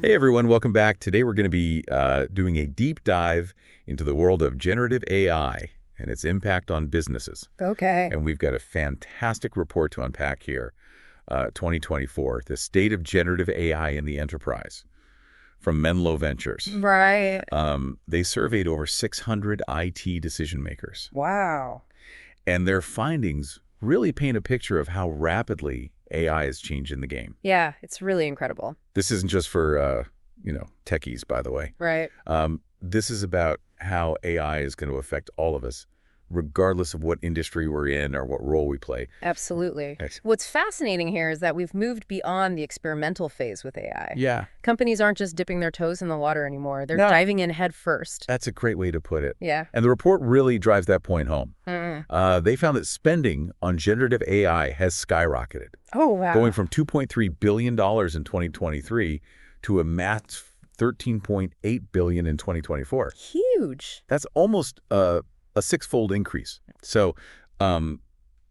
Hey everyone, welcome back. Today we're going to be doing a deep dive into the world of generative AI and its impact on businesses. Okay. And we've got a fantastic report to unpack here, 2024, the state of generative AI in the enterprise from Menlo Ventures. Right. They surveyed over 600 IT decision makers, Wow. and their findings really paint a picture of how rapidly AI is changing the game. Yeah, it's really incredible. This isn't just for, techies, by the way. Right. This is about how AI is going to affect all of us, regardless of what industry we're in or what role we play. Absolutely. Yes. What's fascinating here is that we've moved beyond the experimental phase with AI. Yeah. Companies aren't just dipping their toes in the water anymore. They're No. diving in head first. That's a great way to put it. Yeah. And the report really drives that point home. Mm. They found that spending on generative AI has skyrocketed, Oh, wow. going from $2.3 billion in 2023 to a massive $13.8 billion in 2024. Huge. That's almost a six-fold increase. So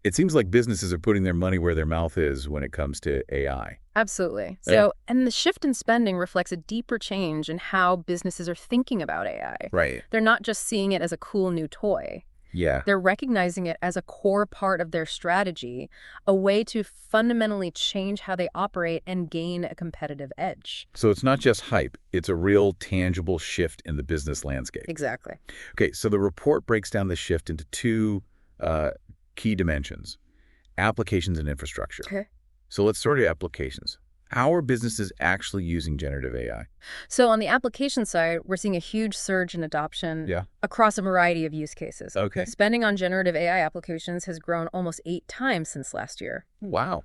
it seems like businesses are putting their money where their mouth is when it comes to AI. Absolutely. Yeah. So, and the shift in spending reflects a deeper change in how businesses are thinking about AI. Right. They're not just seeing it as a cool new toy. Yeah. They're recognizing it as a core part of their strategy, a way to fundamentally change how they operate and gain a competitive edge. So it's not just hype. It's a real tangible shift in the business landscape. Exactly. Okay, so the report breaks down the shift into two key dimensions: applications and infrastructure. Okay. So let's start at applications. How are businesses actually using generative AI? So on the application side, we're seeing a huge surge in adoption Yeah. across a variety of use cases. Okay. Spending on generative AI applications has grown almost 8 times since last year. Wow.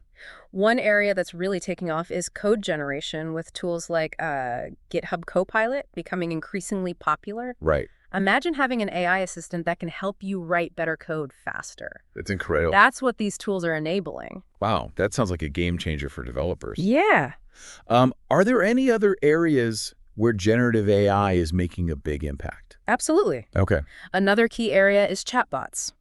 One area that's really taking off is code generation, with tools like GitHub Copilot becoming increasingly popular. Right. Imagine having an AI assistant that can help you write better code faster. That's incredible. That's what these tools are enabling. Wow, that sounds like a game changer for developers. Yeah. Are there any other areas where generative AI is making a big impact? Absolutely. Okay. Another key area is chatbots.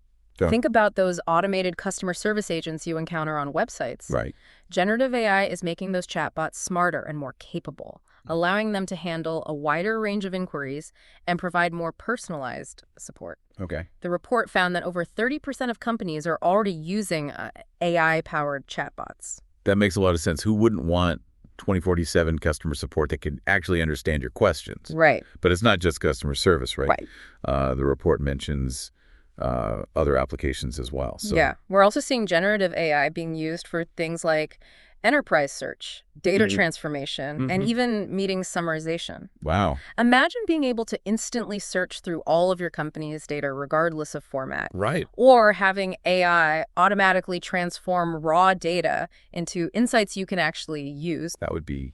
Yeah. Think about those automated customer service agents you encounter on websites. Right. Generative AI is making those chatbots smarter and more capable, allowing them to handle a wider range of inquiries and provide more personalized support. Okay. The report found that over 30% of companies are already using AI-powered chatbots. That makes a lot of sense. Who wouldn't want 24/7 customer support that can actually understand your questions? Right. But it's not just customer service, right? Right. The report mentions other applications as well. So, Yeah. We're also seeing generative AI being used for things like enterprise search, data transformation, and even meeting summarization. wow. Imagine being able to instantly search through all of your company's data regardless of format, Right. or having AI automatically transform raw data into insights you can actually use. That would be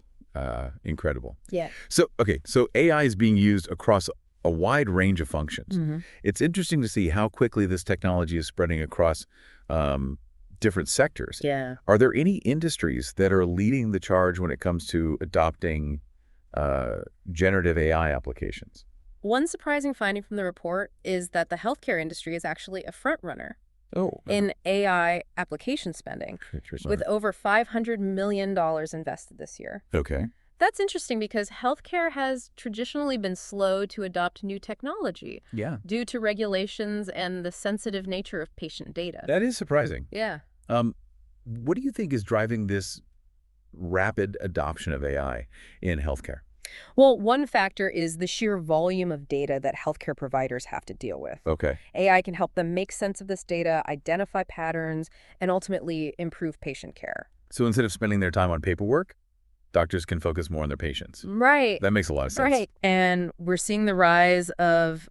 incredible. Yeah. So AI is being used across a wide range of functions. It's interesting to see how quickly this technology is spreading across different sectors. Yeah. Are there any industries that are leading the charge when it comes to adopting generative AI applications? One surprising finding from the report is that the healthcare industry is actually a front runner Oh, in AI application spending, with over $500 million invested this year. okay. That's interesting because healthcare has traditionally been slow to adopt new technology Yeah, due to regulations and the sensitive nature of patient data. that is surprising. Yeah. What do you think is driving this rapid adoption of AI in healthcare? Well, one factor is the sheer volume of data that healthcare providers have to deal with. Okay. AI can help them make sense of this data, identify patterns, and ultimately improve patient care. So instead of spending their time on paperwork, doctors can focus more on their patients. Right. That makes a lot of sense. Right. And we're seeing the rise of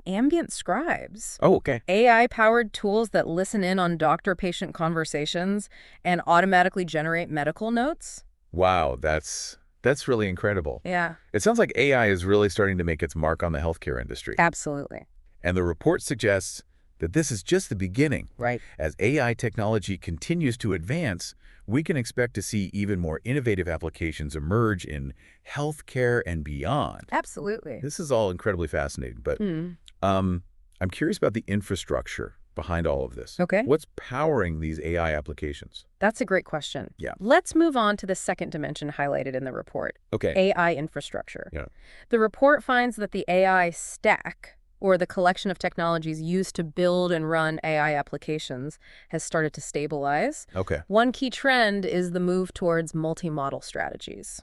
ambient scribes. Oh, okay. AI-powered tools that listen in on doctor-patient conversations and automatically generate medical notes. Wow, that's really incredible. Yeah, It sounds like AI is really starting to make its mark on the healthcare industry. absolutely. And the report suggests that this is just the beginning. Right. As AI technology continues to advance, we can expect to see even more innovative applications emerge in healthcare and beyond. Absolutely. This is all incredibly fascinating, but I'm curious about the infrastructure behind all of this. Okay. What's powering these AI applications? That's a great question. Yeah. Let's move on to the second dimension highlighted in the report, Okay. AI infrastructure. Yeah. The report finds that the AI stack, or the collection of technologies used to build and run AI applications, has started to stabilize. Okay. One key trend is the move towards multi-model strategies.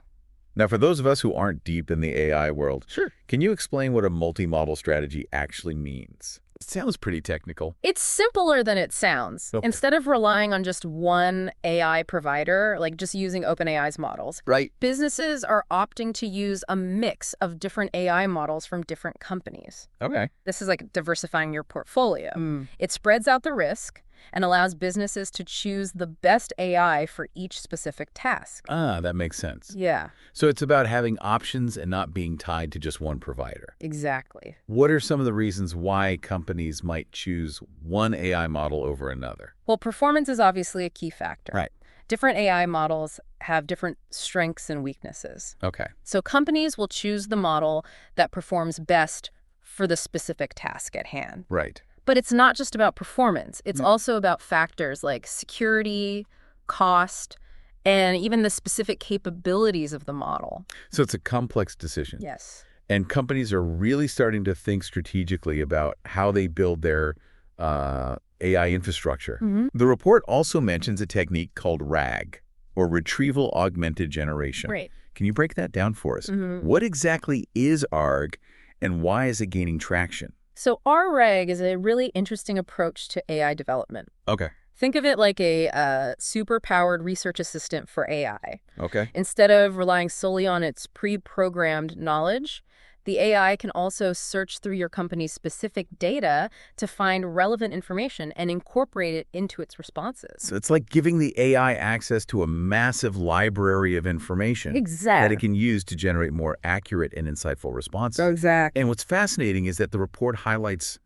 Now, for those of us who aren't deep in the AI world, Sure. can you explain what a multi-model strategy actually means? It sounds pretty technical. It's simpler than it sounds. Okay. Instead of relying on just one AI provider, like just using OpenAI's models, Right. businesses are opting to use a mix of different AI models from different companies. Okay. This is like diversifying your portfolio. It spreads out the risk and allows businesses to choose the best AI for each specific task. Ah, that makes sense. Yeah, So it's about having options and not being tied to just one provider. exactly. What are some of the reasons why companies might choose one AI model over another? Well, performance is obviously a key factor. Right. Different AI models have different strengths and weaknesses. Okay. So companies will choose the model that performs best for the specific task at hand. Right. But it's not just about performance. It's also about factors like security, cost, and even the specific capabilities of the model. So it's a complex decision. Yes. And companies are really starting to think strategically about how they build their AI infrastructure. The report also mentions a technique called RAG, or Retrieval Augmented Generation. Right. Can you break that down for us? What exactly is ARG, and why is it gaining traction? So RAG is a really interesting approach to AI development. Okay. Think of it like a super-powered research assistant for AI. Okay. Instead of relying solely on its pre-programmed knowledge, the AI can also search through your company's specific data to find relevant information and incorporate it into its responses. So it's like giving the AI access to a massive library of information that it can use to generate more accurate and insightful responses. Exactly. And what's fascinating is that the report highlights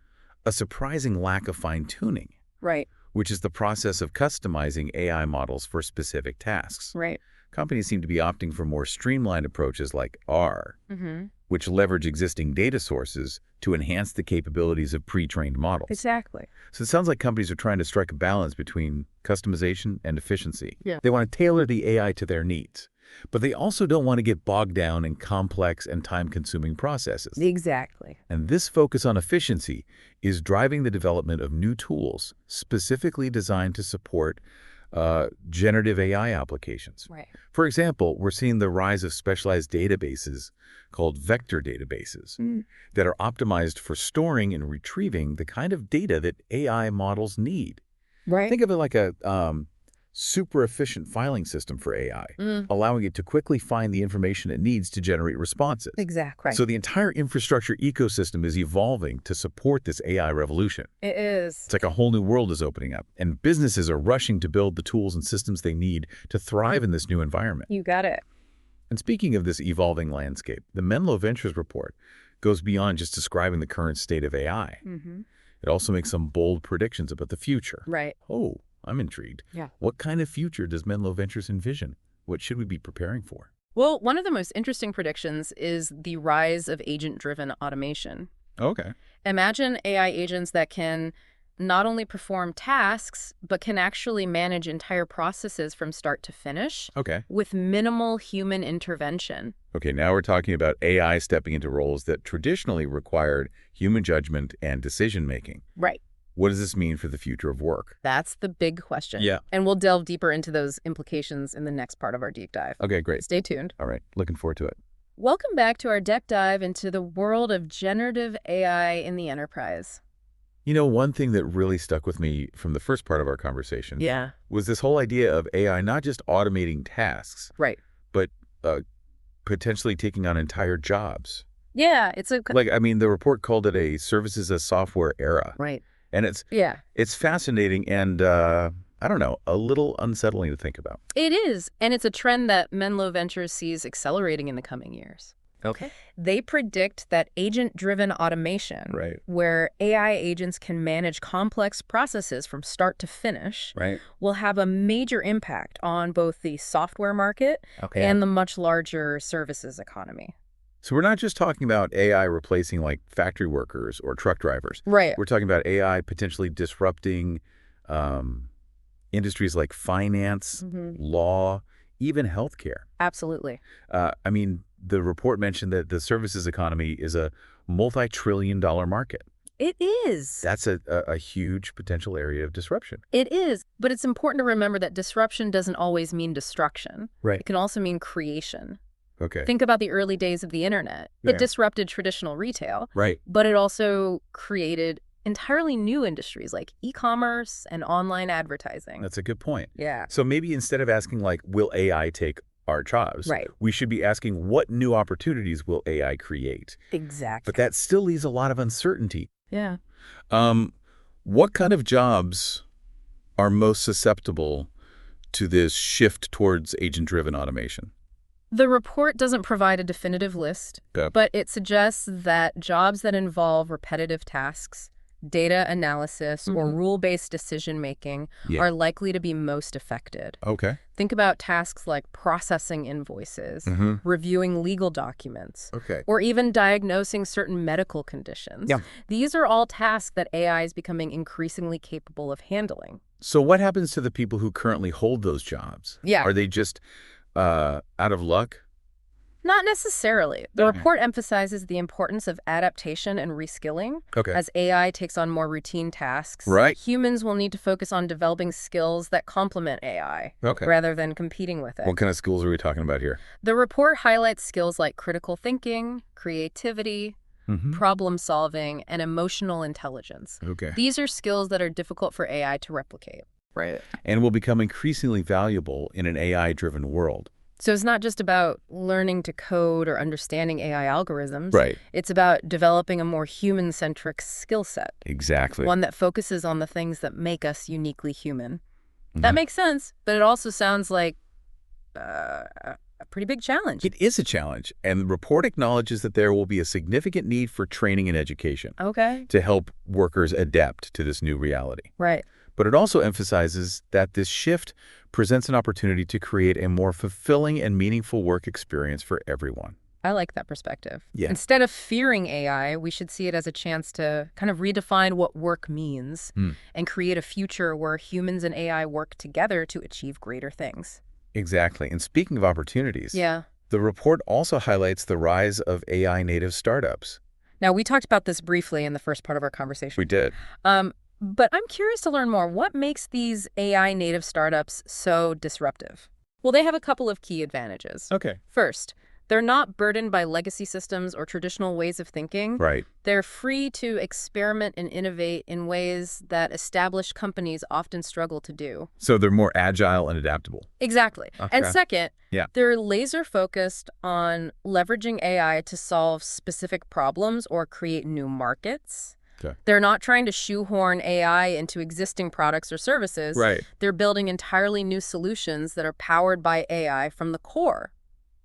a surprising lack of fine-tuning, Right. which is the process of customizing AI models for specific tasks. Right. Companies seem to be opting for more streamlined approaches like R, which leverage existing data sources to enhance the capabilities of pre-trained models. Exactly. So it sounds like companies are trying to strike a balance between customization and efficiency. Yeah. They want to tailor the AI to their needs, but they also don't want to get bogged down in complex and time-consuming processes. Exactly. And this focus on efficiency is driving the development of new tools specifically designed to support generative AI applications. Right. For example, we're seeing the rise of specialized databases called vector databases that are optimized for storing and retrieving the kind of data that AI models need. Right. Think of it like a super efficient filing system for AI, allowing it to quickly find the information it needs to generate responses. Exactly. So the entire infrastructure ecosystem is evolving to support this AI revolution. It is. It's like a whole new world is opening up, and businesses are rushing to build the tools and systems they need to thrive in this new environment. You got it. And speaking of this evolving landscape, the Menlo Ventures report goes beyond just describing the current state of AI. It also makes some bold predictions about the future. Right. Oh, I'm intrigued. Yeah. What kind of future does Menlo Ventures envision? What should we be preparing for? Well, one of the most interesting predictions is the rise of agent-driven automation. Okay. Imagine AI agents that can not only perform tasks, but can actually manage entire processes from start to finish Okay. with minimal human intervention. Okay, now we're talking about AI stepping into roles that traditionally required human judgment and decision-making. Right. What does this mean for the future of work? That's the big question. Yeah. And we'll delve deeper into those implications in the next part of our deep dive. Okay, great. Stay tuned. All right, looking forward to it. Welcome back to our deep dive into the world of generative AI in the enterprise. You know, one thing that really stuck with me from the first part of our conversation was this whole idea of AI not just automating tasks, Right. but potentially taking on entire jobs. Yeah, it's a... Like, I mean, the report called it a services as software era. Right. And Yeah. it's fascinating and, I don't know, a little unsettling to think about. It is, and it's a trend that Menlo Ventures sees accelerating in the coming years. Okay. They predict that agent-driven automation, Right. where AI agents can manage complex processes from start to finish, Right. will have a major impact on both the software market Okay. and the much larger services economy. So we're not just talking about AI replacing like factory workers or truck drivers. Right. We're talking about AI potentially disrupting um, industries like finance, law, even healthcare. Absolutely. I mean, the report mentioned that the services economy is a multi-trillion-dollar market. It is. That's a huge potential area of disruption. It is. But it's important to remember that disruption doesn't always mean destruction. Right. It can also mean creation. Okay. Think about the early days of the internet. Yeah. It disrupted traditional retail. Right. But it also created entirely new industries like e-commerce and online advertising. That's a good point. Yeah. So maybe instead of asking like, will AI take our jobs? Right. We should be asking what new opportunities will AI create? Exactly. But that still leaves a lot of uncertainty. Yeah. What kind of jobs are most susceptible to this shift towards agent-driven automation? The report doesn't provide a definitive list, Yep. but it suggests that jobs that involve repetitive tasks, data analysis, or rule-based decision-making Yeah. are likely to be most affected. Okay. Think about tasks like processing invoices, reviewing legal documents, Okay. or even diagnosing certain medical conditions. Yeah. These are all tasks that AI is becoming increasingly capable of handling. So what happens to the people who currently hold those jobs? Yeah. Are they just out of luck? Not necessarily. The Okay. report emphasizes the importance of adaptation and reskilling. Okay. As AI takes on more routine tasks, Right. humans will need to focus on developing skills that complement AI Okay. rather than competing with it. What kind of skills are we talking about here? The report highlights skills like critical thinking, creativity, problem solving, and emotional intelligence. Okay. These are skills that are difficult for AI to replicate. Right. And will become increasingly valuable in an AI-driven world. So it's not just about learning to code or understanding AI algorithms. Right. It's about developing a more human-centric skill set, Exactly. one that focuses on the things that make us uniquely human. That makes sense, but it also sounds like a pretty big challenge. It is a challenge, and the report acknowledges that there will be a significant need for training and education Okay. to help workers adapt to this new reality. Right. But it also emphasizes that this shift presents an opportunity to create a more fulfilling and meaningful work experience for everyone. I like that perspective. Yeah. Instead of fearing AI, we should see it as a chance to kind of redefine what work means and create a future where humans and AI work together to achieve greater things. Exactly. And speaking of opportunities, Yeah. the report also highlights the rise of AI-native startups. Now, we talked about this briefly in the first part of our conversation. We did. But I'm curious to learn more. What makes these AI native startups so disruptive? Well, they have a couple of key advantages. Okay. First, they're not burdened by legacy systems or traditional ways of thinking. Right. They're free to experiment and innovate in ways that established companies often struggle to do. So they're more agile and adaptable. Exactly. And Okay. second, Yeah. they're laser focused on leveraging AI to solve specific problems or create new markets. Okay. They're not trying to shoehorn AI into existing products or services. Right. They're building entirely new solutions that are powered by AI from the core.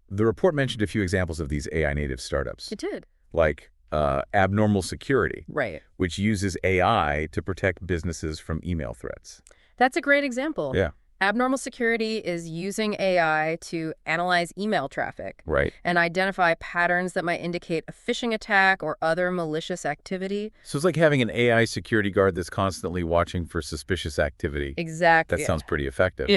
The report mentioned a few examples of these AI-native startups, It did. like Abnormal Security, Right. which uses AI to protect businesses from email threats. That's a great example. Yeah. Abnormal Security is using AI to analyze email traffic Right. and identify patterns that might indicate a phishing attack or other malicious activity. So it's like having an AI security guard that's constantly watching for suspicious activity. Exactly. That sounds pretty effective.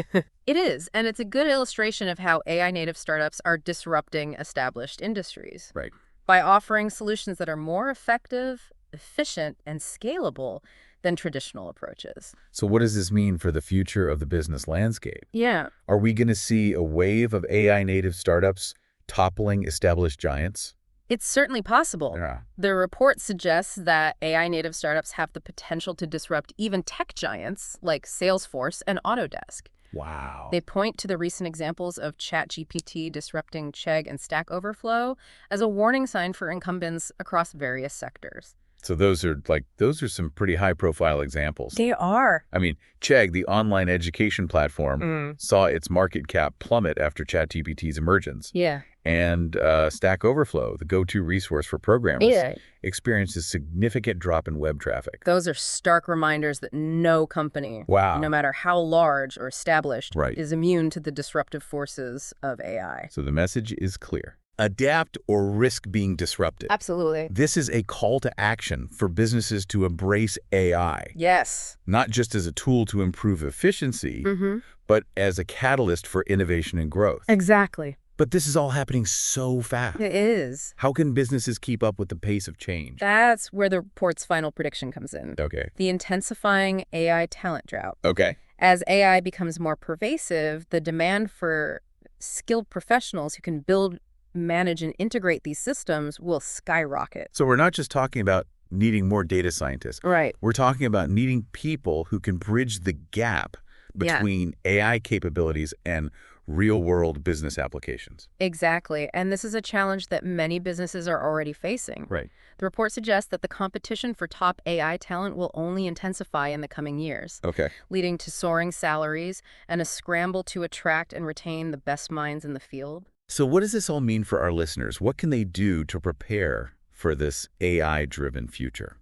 It is, and it's a good illustration of how AI-native startups are disrupting established industries. Right. By offering solutions that are more effective, efficient, and scalable than traditional approaches. So what does this mean for the future of the business landscape? Yeah. Are we going to see a wave of AI-native startups toppling established giants? It's certainly possible. Yeah. The report suggests that AI-native startups have the potential to disrupt even tech giants like Salesforce and Autodesk. Wow. They point to the recent examples of ChatGPT disrupting Chegg and Stack Overflow as a warning sign for incumbents across various sectors. So those are some pretty high-profile examples. They are. I mean, Chegg, the online education platform, saw its market cap plummet after ChatGPT's emergence. Yeah. And Stack Overflow, the go-to resource for programmers, experienced a significant drop in web traffic. Those are stark reminders that no company, Wow. no matter how large or established, Right. is immune to the disruptive forces of AI. So the message is clear. adapt or risk being disrupted. Absolutely. This is a call to action for businesses to embrace AI, Yes. not just as a tool to improve efficiency, Mm-hmm. but as a catalyst for innovation and growth. Exactly. But this is all happening so fast. It is. How can businesses keep up with the pace of change? That's where the report's final prediction comes in. Okay. The intensifying AI talent drought. Okay. As AI becomes more pervasive, the demand for skilled professionals who can build, manage, and integrate these systems will skyrocket. So we're not just talking about needing more data scientists. Right. We're talking about needing people who can bridge the gap between AI capabilities and real-world business applications. Exactly. And this is a challenge that many businesses are already facing. Right. The report suggests that the competition for top AI talent will only intensify in the coming years, Okay. leading to soaring salaries and a scramble to attract and retain the best minds in the field. So what does this all mean for our listeners? What can they do to prepare for this AI-driven future?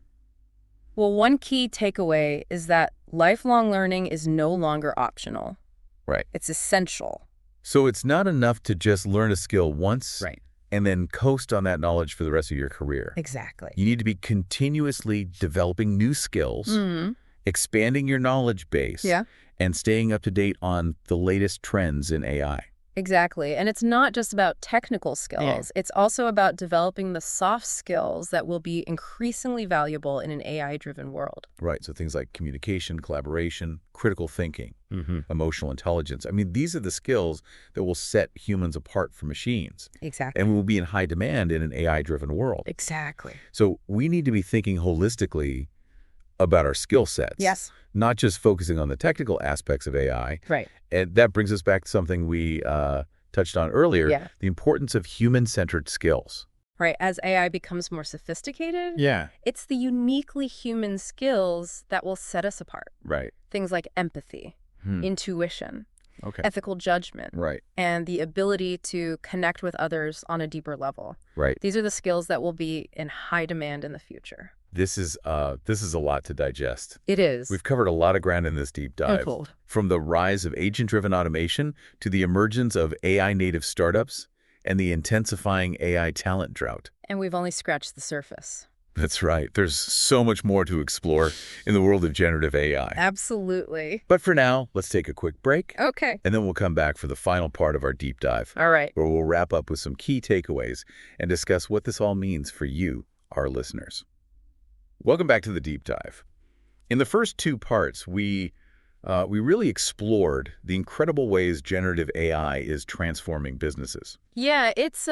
Well, one key takeaway is that lifelong learning is no longer optional. Right. It's essential. So it's not enough to just learn a skill once Right. and then coast on that knowledge for the rest of your career. Exactly. You need to be continuously developing new skills, expanding your knowledge base, Yeah. and staying up to date on the latest trends in AI. Exactly. And it's not just about technical skills. It's also about developing the soft skills that will be increasingly valuable in an AI-driven world. Right. So things like communication, collaboration, critical thinking, emotional intelligence. I mean, these are the skills that will set humans apart from machines Exactly. and will be in high demand in an AI-driven world. Exactly. So we need to be thinking holistically about our skill sets. Yes. Not just focusing on the technical aspects of AI. Right. And that brings us back to something we touched on earlier, Yeah. the importance of human-centered skills. Right. As AI becomes more sophisticated, Yeah. it's the uniquely human skills that will set us apart. Right. Things like empathy, intuition, Okay. ethical judgment, Right. and the ability to connect with others on a deeper level. Right. These are the skills that will be in high demand in the future. This is a lot to digest. It is. We've covered a lot of ground in this deep dive. Unfold. From the rise of agent-driven automation to the emergence of AI-native startups and the intensifying AI talent drought. And we've only scratched the surface. That's right. There's so much more to explore in the world of generative AI. Absolutely. But for now, let's take a quick break, Okay. and then we'll come back for the final part of our deep dive, All right. where we'll wrap up with some key takeaways and discuss what this all means for you, our listeners. Welcome back to the deep dive. In the first two parts, we really explored the incredible ways generative AI is transforming businesses. Yeah, it's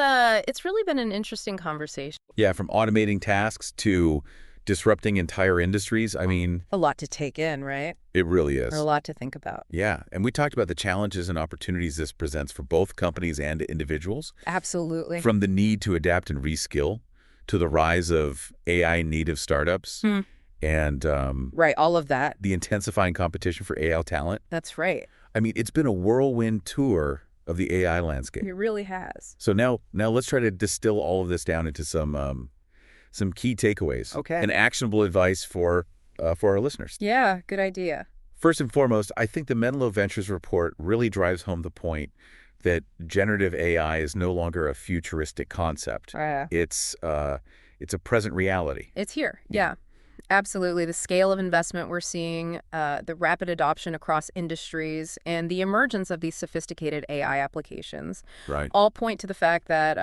really been an interesting conversation. Yeah, from automating tasks to disrupting entire industries. I mean, A lot to take in, right? it really Or is. a lot to think about. Yeah, and we talked about the challenges and opportunities this presents for both companies and individuals, Absolutely. from the need to adapt and reskill to the rise of AI-native startups and Right, all of that. the intensifying competition for AI talent. That's right. I mean, it's been a whirlwind tour of the AI landscape. It really has. So now let's try to distill all of this down into some key takeaways. Okay. And actionable advice for our listeners. Yeah, good idea. First and foremost, I think the Menlo Ventures report really drives home the point that generative AI is no longer a futuristic concept. It's a present reality. It's here. Yeah. Absolutely. The scale of investment we're seeing, the rapid adoption across industries, and the emergence of these sophisticated AI applications Right. all point to the fact that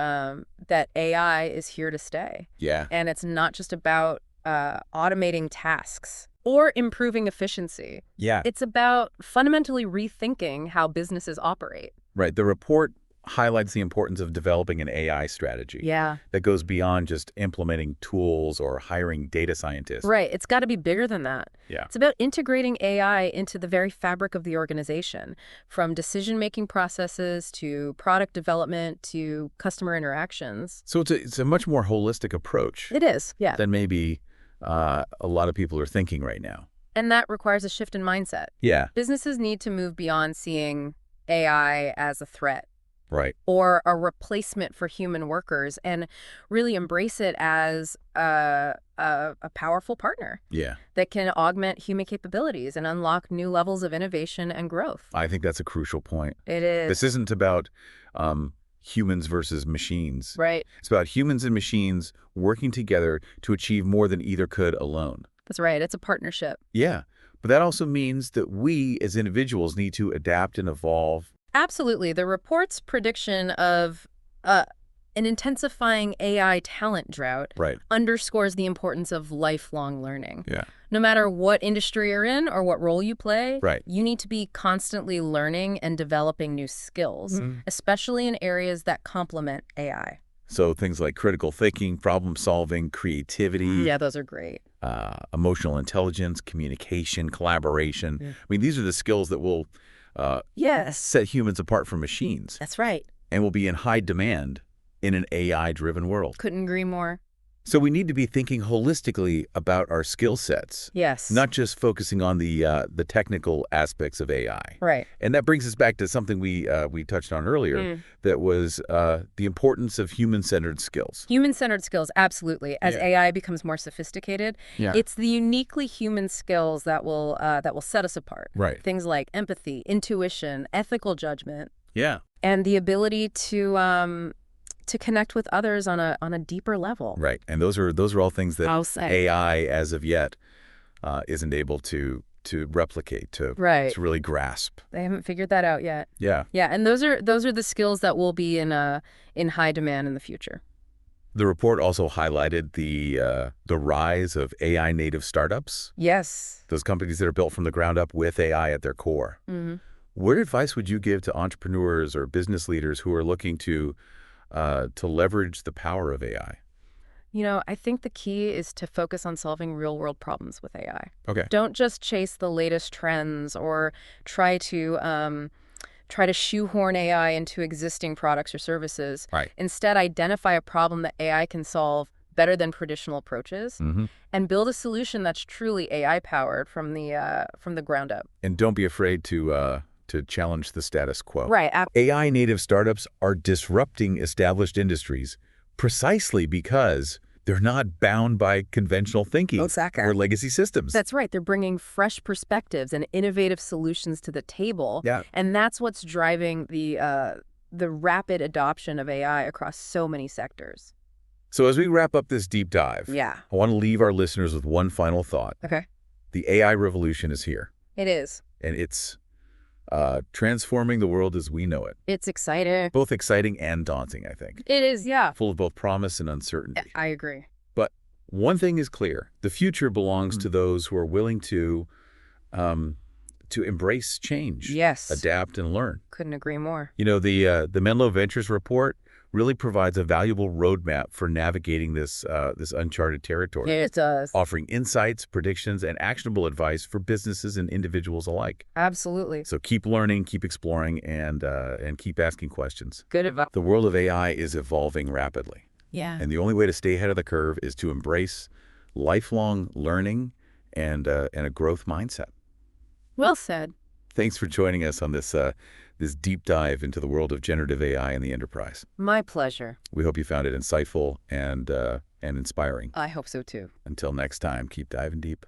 that AI is here to stay. Yeah. And it's not just about automating tasks or improving efficiency. Yeah. It's about fundamentally rethinking how businesses operate. Right. The report highlights the importance of developing an AI strategy Yeah. that goes beyond just implementing tools or hiring data scientists. Right. It's got to be bigger than that. Yeah. It's about integrating AI into the very fabric of the organization, from decision-making processes to product development to customer interactions. So it's a much more holistic approach It is, yeah. than maybe a lot of people are thinking right now. And that requires a shift in mindset. Yeah. Businesses need to move beyond seeing AI as a threat Right. or a replacement for human workers and really embrace it as a powerful partner Yeah. that can augment human capabilities and unlock new levels of innovation and growth. I think that's a crucial point. It is. This isn't about humans versus machines. Right. It's about humans and machines working together to achieve more than either could alone. That's right. It's a partnership. Yeah, but that also means that we as individuals need to adapt and evolve. Absolutely. The report's prediction of uh, an intensifying AI talent drought Right. underscores the importance of lifelong learning. Yeah. No matter what industry you're in or what role you play, Right. you need to be constantly learning and developing new skills, especially in areas that complement AI. So things like critical thinking, problem solving, creativity, Yeah, those are great. emotional intelligence, communication, collaboration. Yeah. I mean, these are the skills that will Yes, set humans apart from machines that's right. and will be in high demand in an AI-driven world. Couldn't agree more. So we need to be thinking holistically about our skill sets, Yes. not just focusing on the technical aspects of AI. Right. And that brings us back to something we touched on earlier, that was the importance of human-centered skills. Human-centered skills, absolutely. As Yeah. AI becomes more sophisticated, Yeah. it's the uniquely human skills that will set us apart. Right. Things like empathy, intuition, ethical judgment, Yeah. and the ability to connect with others on a deeper level. Right. And those are all things that I'll say. AI, as of yet, isn't able to replicate, to Right. really grasp. They haven't figured that out yet. Yeah. Yeah, and those are the skills that will be in high demand in the future. The report also highlighted the rise of AI native startups, Yes. those companies that are built from the ground up with AI at their core. Mm-hmm. What advice would you give to entrepreneurs or business leaders who are looking to leverage the power of AI? You know, I think the key is to focus on solving real-world problems with AI. Okay. Don't just chase the latest trends or try to shoehorn AI into existing products or services. Right. Instead, identify a problem that AI can solve better than traditional approaches, Mm-hmm. and build a solution that's truly AI-powered from the ground up. And don't be afraid to challenge the status quo. Right. AI native startups are disrupting established industries precisely because they're not bound by conventional thinking Exactly. or legacy systems. That's right. They're bringing fresh perspectives and innovative solutions to the table. Yeah. And that's what's driving the rapid adoption of AI across so many sectors. So as we wrap up this deep dive, Yeah. I want to leave our listeners with one final thought. Okay. The AI revolution is here, It is. and it's transforming the world as we know it. It's exciting. Both exciting and daunting, I think. It is, yeah. Full of both promise and uncertainty. I agree. But one thing is clear. The future belongs to those who are willing to embrace change. Yes. Adapt and learn. Couldn't agree more. You know, the Menlo Ventures report really provides a valuable roadmap for navigating this uncharted territory, It does. offering insights, predictions, and actionable advice for businesses and individuals alike. Absolutely. So keep learning, keep exploring, and keep asking questions. Good advice. The world of AI is evolving rapidly, Yeah. and the only way to stay ahead of the curve is to embrace lifelong learning and a growth mindset. Well said. Thanks for joining us on this deep dive into the world of generative AI and the enterprise. My pleasure. We hope you found it insightful and inspiring. I hope so too. Until next time, keep diving deep.